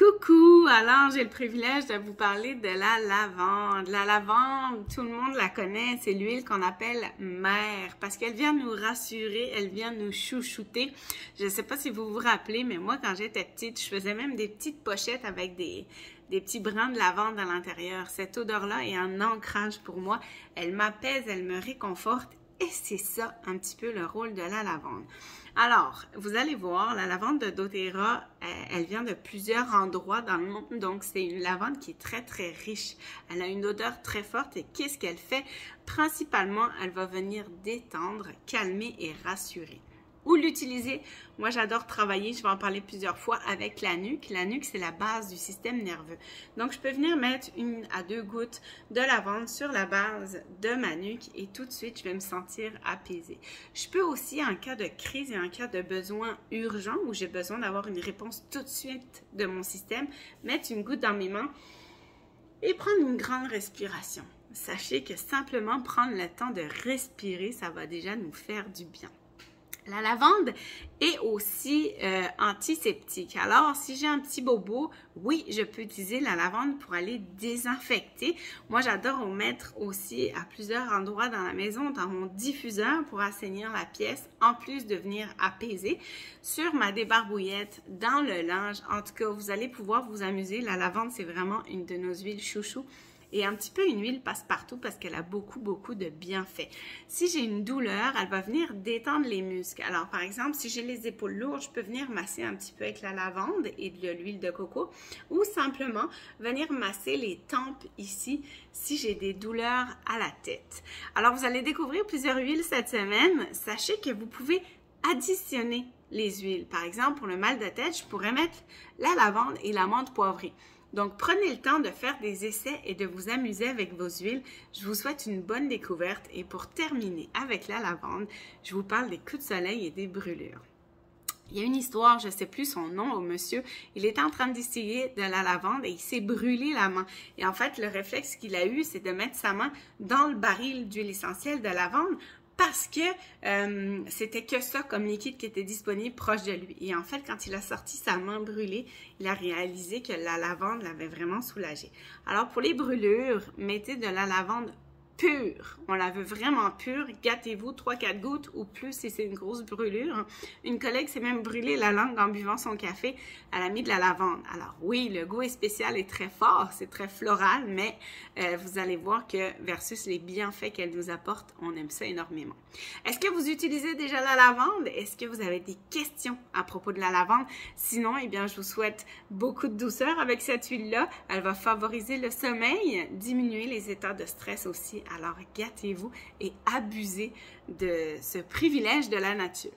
Coucou! Alors, j'ai le privilège de vous parler de la lavande. La lavande, tout le monde la connaît, c'est l'huile qu'on appelle mère parce qu'elle vient nous rassurer, elle vient nous chouchouter. Je ne sais pas si vous vous rappelez, mais moi, quand j'étais petite, je faisais même des petites pochettes avec des petits brins de lavande à l'intérieur. Cette odeur-là est un ancrage pour moi. Elle m'apaise, elle me réconforte. Et c'est ça un petit peu le rôle de la lavande. Alors, vous allez voir, la lavande de doTERRA, elle vient de plusieurs endroits dans le monde. Donc, c'est une lavande qui est très, très riche. Elle a une odeur très forte et qu'est-ce qu'elle fait? Principalement, elle va venir détendre, calmer et rassurer. Où l'utiliser? Moi, j'adore travailler, je vais en parler plusieurs fois, avec la nuque. La nuque, c'est la base du système nerveux. Donc, je peux venir mettre 1 à 2 gouttes de lavande sur la base de ma nuque et tout de suite, je vais me sentir apaisée. Je peux aussi, en cas de crise et en cas de besoin urgent, où j'ai besoin d'avoir une réponse tout de suite de mon système, mettre une goutte dans mes mains et prendre une grande respiration. Sachez que simplement prendre le temps de respirer, ça va déjà nous faire du bien. La lavande est aussi antiseptique. Alors, si j'ai un petit bobo, oui, je peux utiliser la lavande pour aller désinfecter. Moi, j'adore en mettre aussi à plusieurs endroits dans la maison, dans mon diffuseur pour assainir la pièce, en plus de venir apaiser. Sur ma débarbouillette, dans le linge, en tout cas, vous allez pouvoir vous amuser. La lavande, c'est vraiment une de nos huiles chouchou. Et un petit peu une huile passe-partout parce qu'elle a beaucoup de bienfaits. Si j'ai une douleur, elle va venir détendre les muscles. Alors, par exemple, si j'ai les épaules lourdes, je peux venir masser un petit peu avec la lavande et de l'huile de coco ou simplement venir masser les tempes ici si j'ai des douleurs à la tête. Alors, vous allez découvrir plusieurs huiles cette semaine. Sachez que vous pouvez additionner les huiles. Par exemple, pour le mal de tête, je pourrais mettre la lavande et la menthe poivrée. Donc, prenez le temps de faire des essais et de vous amuser avec vos huiles. Je vous souhaite une bonne découverte et pour terminer avec la lavande, je vous parle des coups de soleil et des brûlures. Il y a une histoire, je ne sais plus son nom au monsieur, il était en train de distiller de la lavande et il s'est brûlé la main. Et en fait, le réflexe qu'il a eu, c'est de mettre sa main dans le baril d'huile essentielle de lavande parce que c'était que ça comme liquide qui était disponible proche de lui. Et en fait, quand il a sorti sa main brûlée, il a réalisé que la lavande l'avait vraiment soulagé. Alors, pour les brûlures, mettez de la lavande pure. On la veut vraiment pure. Gâtez-vous 3-4 gouttes ou plus si c'est une grosse brûlure. Une collègue s'est même brûlée la langue en buvant son café. Elle a mis de la lavande. Alors oui, le goût est spécial et très fort. C'est très floral, mais vous allez voir que versus les bienfaits qu'elle nous apporte, on aime ça énormément. Est-ce que vous utilisez déjà la lavande? Est-ce que vous avez des questions à propos de la lavande? Sinon, eh bien, je vous souhaite beaucoup de douceur avec cette huile-là. Elle va favoriser le sommeil, diminuer les états de stress aussi. Alors, gâtez-vous et abusez de ce privilège de la nature.